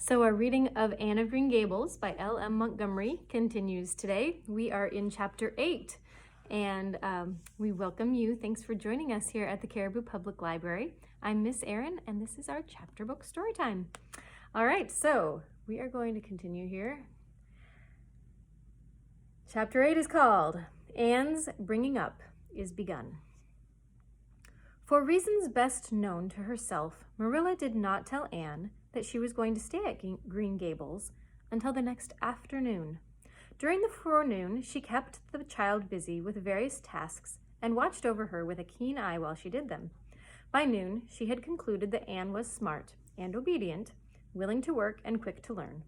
So our reading of Anne of Green Gables by L.M. Montgomery continues today. We are in chapter 8, and we welcome you. Thanks for joining us here at the Caribou Public Library. I'm Miss Erin, and this is our chapter book story time. All right, so we are going to continue here. Chapter 8 is called Anne's Bringing Up is Begun. For reasons best known to herself, Marilla did not tell Anne that she was going to stay at Green Gables until the next afternoon. During the forenoon, she kept the child busy with various tasks and watched over her with a keen eye while she did them. By noon, she had concluded that Anne was smart and obedient, willing to work and quick to learn.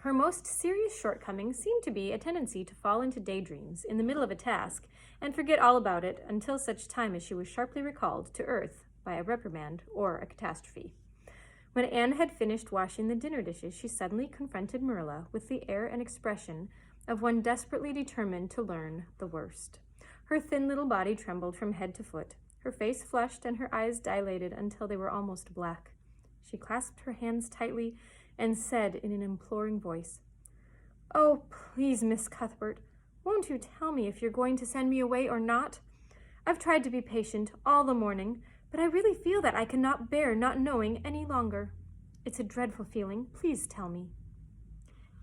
Her most serious shortcoming seemed to be a tendency to fall into daydreams in the middle of a task and forget all about it until such time as she was sharply recalled to earth by a reprimand or a catastrophe. When Anne had finished washing the dinner dishes, she suddenly confronted Marilla with the air and expression of one desperately determined to learn the worst. Her thin little body trembled from head to foot. Her face flushed and her eyes dilated until they were almost black. She clasped her hands tightly and said in an imploring voice, "Oh, please, Miss Cuthbert, won't you tell me if you're going to send me away or not? I've tried to be patient all the morning, but I really feel that I cannot bear not knowing any longer. It's a dreadful feeling. Please tell me."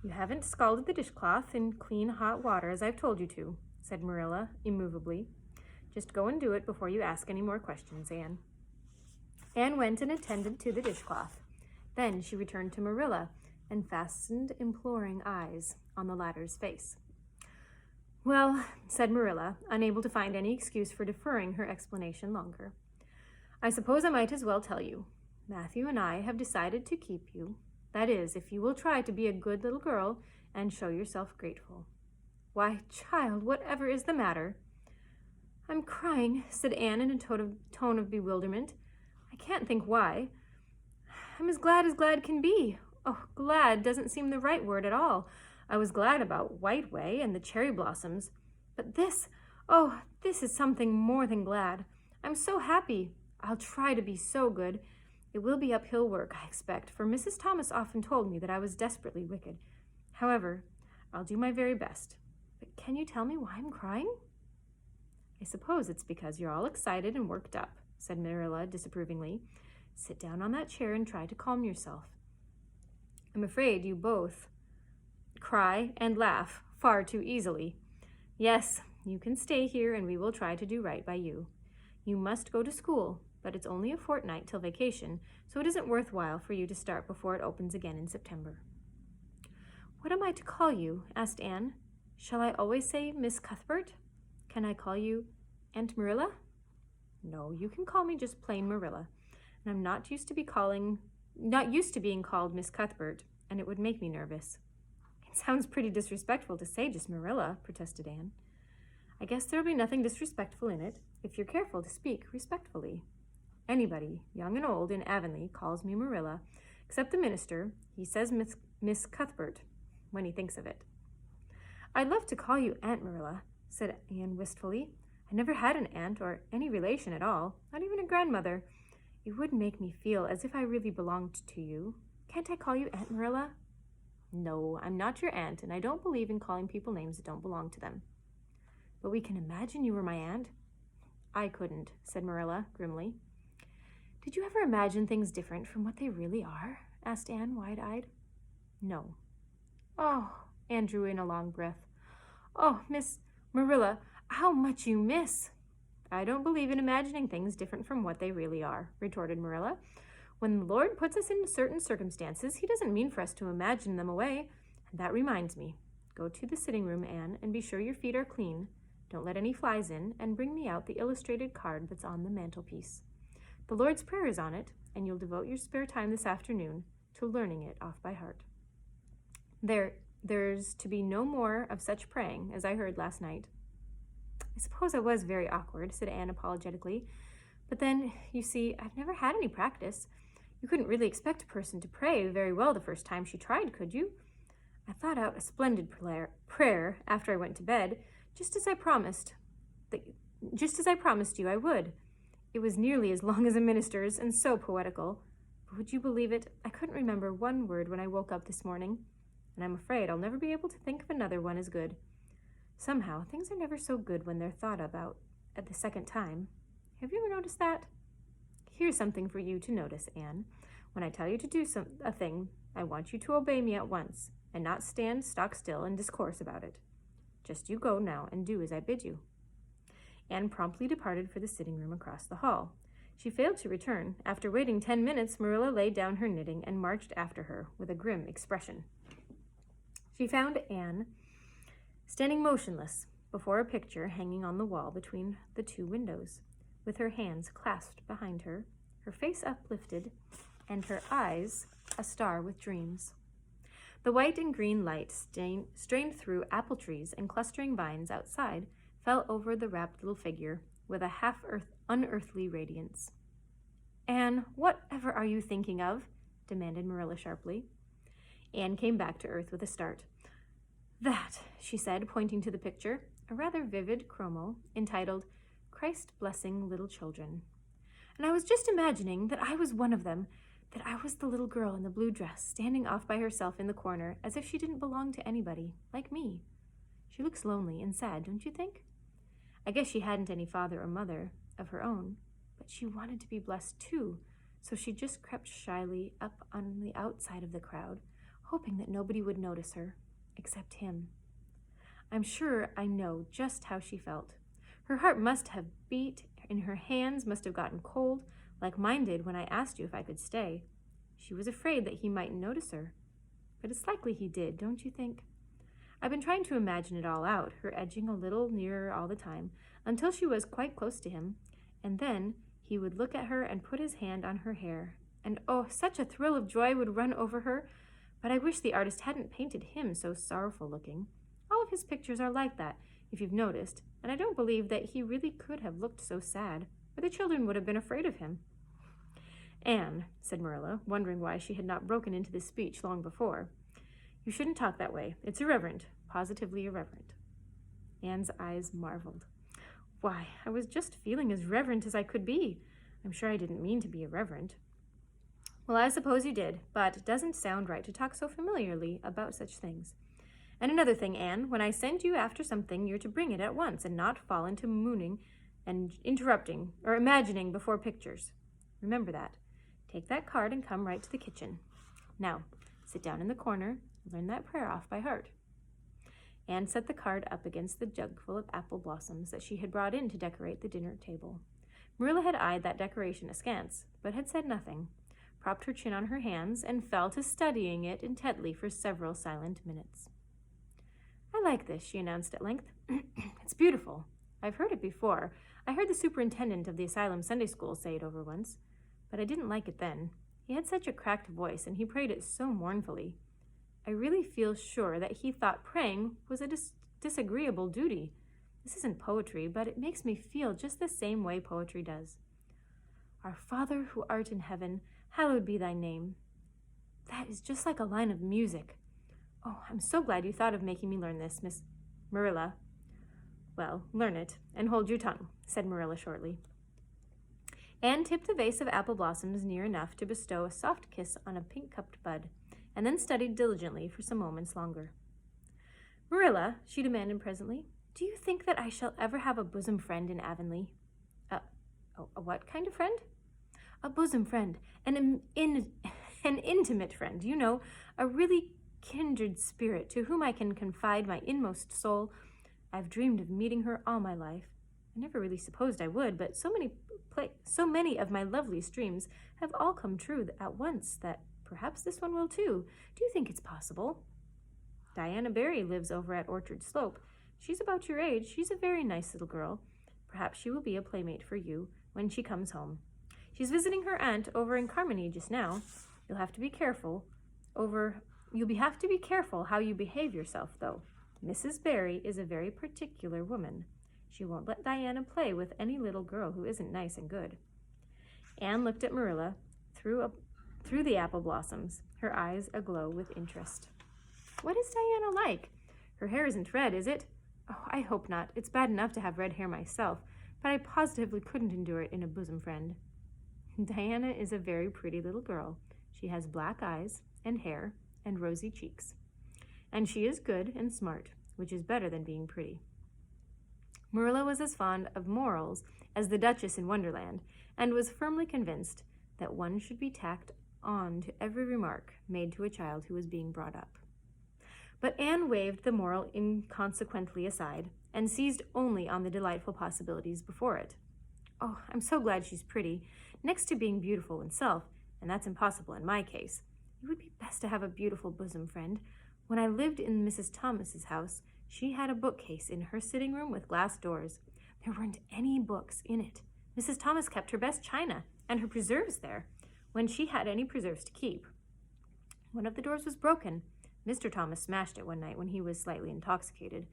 "You haven't scalded the dishcloth in clean hot water as I've told you to," said Marilla immovably. "Just go and do it before you ask any more questions, Anne." Anne went and attended to the dishcloth. Then she returned to Marilla and fastened imploring eyes on the latter's face. "Well," said Marilla, unable to find any excuse for deferring her explanation longer, "I suppose I might as well tell you. Matthew and I have decided to keep you. That is, if you will try to be a good little girl and show yourself grateful." "Why, child, whatever is the matter?" "I'm crying," said Anne in a tone of bewilderment. "I can't think why. I'm as glad can be. Oh, glad doesn't seem the right word at all. I was glad about White Way and the cherry blossoms. But this is something more than glad. I'm so happy. I'll try to be so good. It will be uphill work, I expect, for Mrs. Thomas often told me that I was desperately wicked. However, I'll do my very best. But can you tell me why I'm crying?" "I suppose it's because you're all excited and worked up," said Marilla disapprovingly. "Sit down on that chair and try to calm yourself. I'm afraid you both cry and laugh far too easily. Yes, you can stay here and we will try to do right by you. You must go to school, but it's only a fortnight till vacation, so it isn't worthwhile for you to start before it opens again in September." "What am I to call you?" asked Anne. "Shall I always say Miss Cuthbert? Can I call you Aunt Marilla?" "No, you can call me just plain Marilla. And I'm not used to being called Miss Cuthbert, and it would make me nervous." "It sounds pretty disrespectful to say just Marilla," protested Anne. "I guess there'll be nothing disrespectful in it, if you're careful to speak respectfully. Anybody, young and old, in Avonlea calls me Marilla, except the minister. He says Miss Cuthbert when he thinks of it." "I'd love to call you Aunt Marilla," said Anne wistfully. "I never had an aunt or any relation at all, not even a grandmother. It would make me feel as if I really belonged to you. Can't I call you Aunt Marilla?" "No, I'm not your aunt, and I don't believe in calling people names that don't belong to them." "But we can imagine you were my aunt." "I couldn't," said Marilla grimly. "Did you ever imagine things different from what they really are?" asked Anne, wide-eyed. "No." "Oh," Anne drew in a long breath. "Oh, Miss Marilla, how much you miss!" "I don't believe in imagining things different from what they really are," retorted Marilla. "When the Lord puts us in certain circumstances, he doesn't mean for us to imagine them away. And that reminds me. Go to the sitting room, Anne, and be sure your feet are clean. Don't let any flies in, and bring me out the illustrated card that's on the mantelpiece. The Lord's Prayer is on it, and you'll devote your spare time this afternoon to learning it off by heart. There's to be no more of such praying, as I heard last night." "I suppose I was very awkward," said Anne apologetically. "But then, you see, I've never had any practice. You couldn't really expect a person to pray very well the first time she tried, could you? I thought out a splendid prayer after I went to bed, just as I promised you I would. It was nearly as long as a minister's and so poetical. Would you believe it? I couldn't remember one word when I woke up this morning, and I'm afraid I'll never be able to think of another one as good. Somehow, things are never so good when they're thought about at the second time. Have you ever noticed that? Here's something for you to notice, Anne. When I tell you to do a thing, I want you to obey me at once, and not stand stock still and discourse about it. Just you go now and do as I bid you." Anne promptly departed for the sitting room across the hall. She failed to return. After waiting 10 minutes, Marilla laid down her knitting and marched after her with a grim expression. She found Anne standing motionless before a picture hanging on the wall between the two windows, with her hands clasped behind her, her face uplifted, and her eyes a star with dreams. The white and green light strained through apple trees and clustering vines outside fell over the wrapped little figure with a unearthly radiance. "Anne, whatever are you thinking of?" demanded Marilla sharply. Anne came back to earth with a start. "That," she said, pointing to the picture, a rather vivid chromo entitled "Christ Blessing Little Children. And I was just imagining that I was one of them, that I was the little girl in the blue dress, standing off by herself in the corner, as if she didn't belong to anybody, like me. She looks lonely and sad, don't you think? I guess she hadn't any father or mother of her own, but she wanted to be blessed too, so she just crept shyly up on the outside of the crowd, hoping that nobody would notice her, except him. I'm sure I know just how she felt. Her heart must have beat, and her hands must have gotten cold, like mine did when I asked you if I could stay. She was afraid that he mightn't notice her. But it's likely he did, don't you think? I've been trying to imagine it all out, her edging a little nearer all the time, until she was quite close to him, and then he would look at her and put his hand on her hair, and oh, such a thrill of joy would run over her. But I wish the artist hadn't painted him so sorrowful looking. All of his pictures are like that, if you've noticed, and I don't believe that he really could have looked so sad, or the children would have been afraid of him." "Anne," said Marilla, wondering why she had not broken into this speech long before, "you shouldn't talk that way. It's irreverent, positively irreverent." Anne's eyes marveled. "Why, I was just feeling as reverent as I could be. I'm sure I didn't mean to be irreverent." "Well, I suppose you did, but it doesn't sound right to talk so familiarly about such things. And another thing, Anne, when I send you after something, you're to bring it at once and not fall into mooning and interrupting or imagining before pictures. Remember that. Take that card and come right to the kitchen. Now, sit down in the corner and learn that prayer off by heart." Anne set the card up against the jug full of apple blossoms that she had brought in to decorate the dinner table. Marilla had eyed that decoration askance, but had said nothing, propped her chin on her hands, and fell to studying it intently for several silent minutes. "I like this," she announced at length. "It's beautiful. I've heard it before. I heard the superintendent of the asylum Sunday school say it over once, but I didn't like it then. He had such a cracked voice, and he prayed it so mournfully. I really feel sure that he thought praying was a disagreeable duty. This isn't poetry, but it makes me feel just the same way poetry does. Our Father who art in heaven, hallowed be thy name. That is just like a line of music. Oh, I'm so glad you thought of making me learn this, Miss Marilla." "Well, learn it, and hold your tongue," said Marilla shortly. Anne tipped the vase of apple blossoms near enough to bestow a soft kiss on a pink-cupped bud, and then studied diligently for some moments longer. "Marilla," she demanded presently, "do you think that I shall ever have a bosom friend in Avonlea?" A what kind of friend?" "A bosom friend, an intimate friend, you know, a really kindred spirit to whom I can confide my inmost soul. I've dreamed of meeting her all my life. I never really supposed I would, but so many of my loveliest dreams have all come true at once that perhaps this one will too. Do you think it's possible? Diana Barry lives over at Orchard Slope. She's about your age. She's a very nice little girl. Perhaps she will be a playmate for you when she comes home. She's visiting her aunt over in Carmody just now. You'll have to be careful how you behave yourself, though. Mrs. Barry is a very particular woman. She won't let Diana play with any little girl who isn't nice and good." Anne looked at Marilla through the apple blossoms, her eyes aglow with interest. "What is Diana like? Her hair isn't red, is it? Oh, I hope not. It's bad enough to have red hair myself, but I positively couldn't endure it in a bosom friend." Diana is a very pretty little girl. She has black eyes and hair and rosy cheeks. And she is good and smart, which is better than being pretty. Marilla was as fond of morals as the Duchess in Wonderland, and was firmly convinced that one should be tacked on to every remark made to a child who was being brought up. But Anne waved the moral inconsequently aside and seized only on the delightful possibilities before it. Oh, I'm so glad she's pretty. Next to being beautiful oneself, and that's impossible in my case, it would be best to have a beautiful bosom friend. When I lived in Mrs. Thomas's house, she had a bookcase in her sitting room with glass doors. There weren't any books in it. Mrs. Thomas kept her best china and her preserves there, when she had any preserves to keep. One of the doors was broken. Mr. Thomas smashed it one night when he was slightly intoxicated,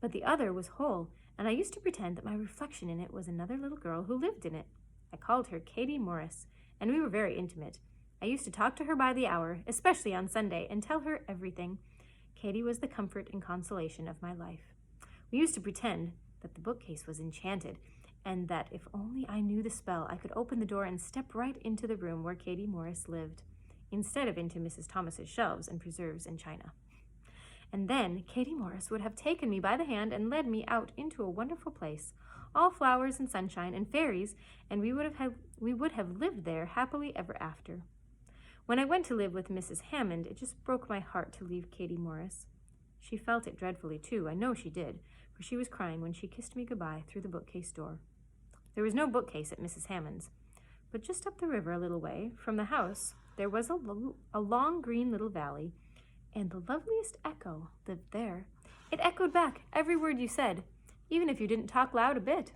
but the other was whole, and I used to pretend that my reflection in it was another little girl who lived in it. I called her Katie Morris, and we were very intimate. I used to talk to her by the hour, especially on Sunday, and tell her everything. Katie was the comfort and consolation of my life. We used to pretend that the bookcase was enchanted, and that if only I knew the spell, I could open the door and step right into the room where Katie Morris lived, instead of into Mrs. Thomas's shelves and preserves and china. And then Katie Morris would have taken me by the hand and led me out into a wonderful place, all flowers and sunshine and fairies, and we would have lived there happily ever after. When I went to live with Mrs. Hammond, it just broke my heart to leave Katie Morris. She felt it dreadfully, too. I know she did, for she was crying when she kissed me goodbye through the bookcase door. There was no bookcase at Mrs. Hammond's, but just up the river a little way from the house, there was a long green little valley, and the loveliest echo lived there. It echoed back every word you said, even if you didn't talk loud a bit.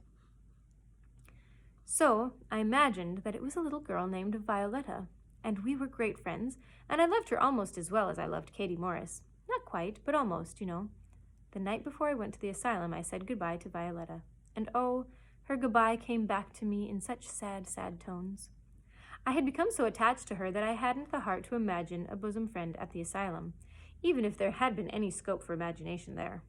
So I imagined that it was a little girl named Violetta, and we were great friends, and I loved her almost as well as I loved Katie Morris. Not quite, but almost, you know. The night before I went to the asylum, I said goodbye to Violetta, and oh, her goodbye came back to me in such sad, sad tones. I had become so attached to her that I hadn't the heart to imagine a bosom friend at the asylum, even if there had been any scope for imagination there.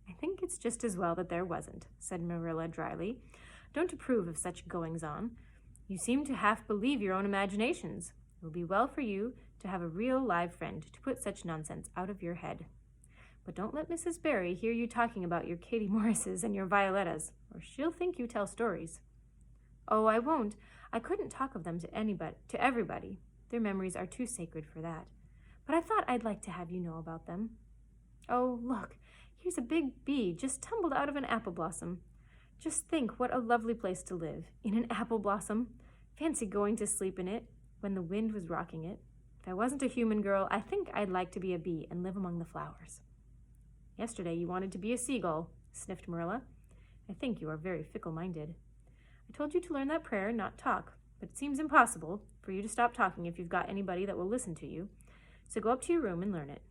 I think it's just as well that there wasn't, said Marilla dryly. Don't approve of such goings-on. You seem to half believe your own imaginations. It will be well for you to have a real live friend to put such nonsense out of your head. But don't let Mrs. Barry hear you talking about your Katie Morrises and your Violettas, or she'll think you tell stories. Oh, I won't. I couldn't talk of them to everybody. Their memories are too sacred for that. But I thought I'd like to have you know about them. Oh, look, here's a big bee just tumbled out of an apple blossom. Just think what a lovely place to live, in an apple blossom. Fancy going to sleep in it when the wind was rocking it. If I wasn't a human girl, I think I'd like to be a bee and live among the flowers. Yesterday you wanted to be a seagull, sniffed Marilla. I think you are very fickle-minded. I told you to learn that prayer and not talk, but it seems impossible for you to stop talking if you've got anybody that will listen to you. So go up to your room and learn it.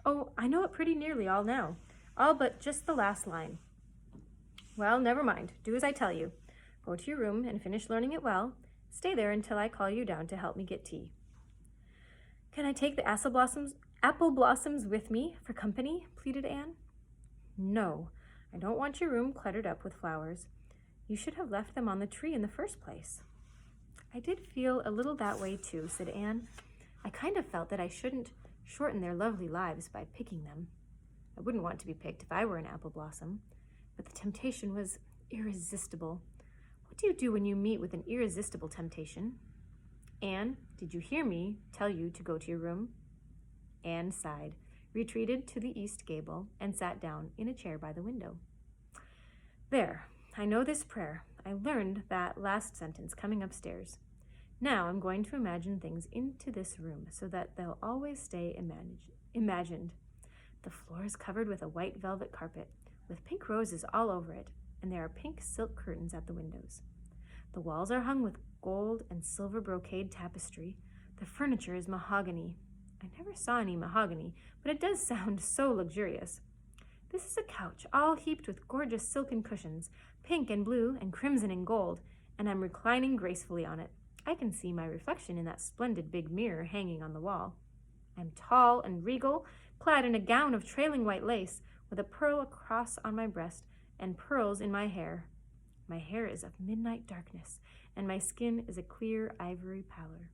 Oh, I know it pretty nearly all now, all but just the last line. Well, never mind. Do as I tell you. Go to your room and finish learning it well. Stay there until I call you down to help me get tea. Can I take the apple blossoms with me for company? Pleaded Anne. No, I don't want your room cluttered up with flowers. You should have left them on the tree in the first place. I did feel a little that way too, said Anne. I kind of felt that I shouldn't shorten their lovely lives by picking them. I wouldn't want to be picked if I were an apple blossom, but the temptation was irresistible. What do you do when you meet with an irresistible temptation? Anne, did you hear me tell you to go to your room? Anne sighed, retreated to the east gable, and sat down in a chair by the window. There, I know this prayer. I learned that last sentence coming upstairs. Now I'm going to imagine things into this room so that they'll always stay imagined. The floor is covered with a white velvet carpet, with pink roses all over it, and there are pink silk curtains at the windows. The walls are hung with gold and silver brocade tapestry. The furniture is mahogany. I never saw any mahogany, but it does sound so luxurious. This is a couch all heaped with gorgeous silken cushions, pink and blue and crimson and gold, and I'm reclining gracefully on it. I can see my reflection in that splendid big mirror hanging on the wall. I'm tall and regal, clad in a gown of trailing white lace, with a pearl cross on my breast and pearls in my hair. My hair is of midnight darkness, and my skin is a clear ivory pallor.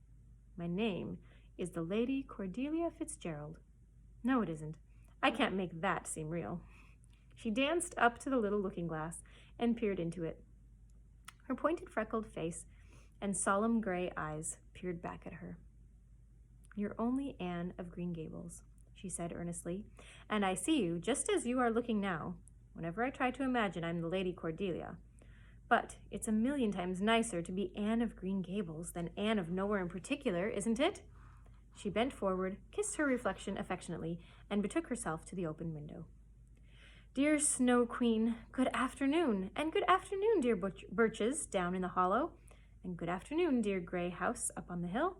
My name is the Lady Cordelia Fitzgerald. No, it isn't. I can't make that seem real. She danced up to the little looking-glass and peered into it. Her pointed freckled face and solemn gray eyes peered back at her. You're only Anne of Green Gables, she said earnestly, and I see you just as you are looking now, whenever I try to imagine I'm the Lady Cordelia. But it's a million times nicer to be Anne of Green Gables than Anne of nowhere in particular, isn't it? She bent forward, kissed her reflection affectionately, and betook herself to the open window. Dear Snow Queen, good afternoon, and good afternoon, dear birches down in the hollow, and good afternoon, dear gray house up on the hill.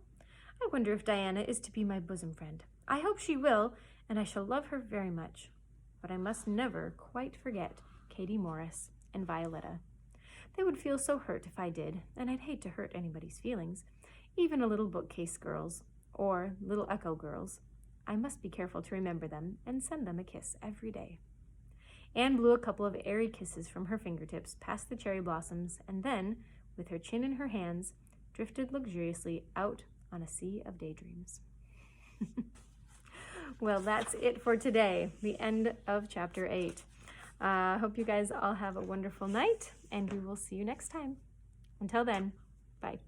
I wonder if Diana is to be my bosom friend. I hope she will, and I shall love her very much. But I must never quite forget Katie Morris and Violetta. They would feel so hurt if I did, and I'd hate to hurt anybody's feelings, even a little bookcase girls, or little echo girls. I must be careful to remember them and send them a kiss every day. Anne blew a couple of airy kisses from her fingertips past the cherry blossoms, and then, with her chin in her hands, drifted luxuriously out on a sea of daydreams. Well, that's it for today, the end of chapter 8. I hope you guys all have a wonderful night, and we will see you next time. Until then, bye.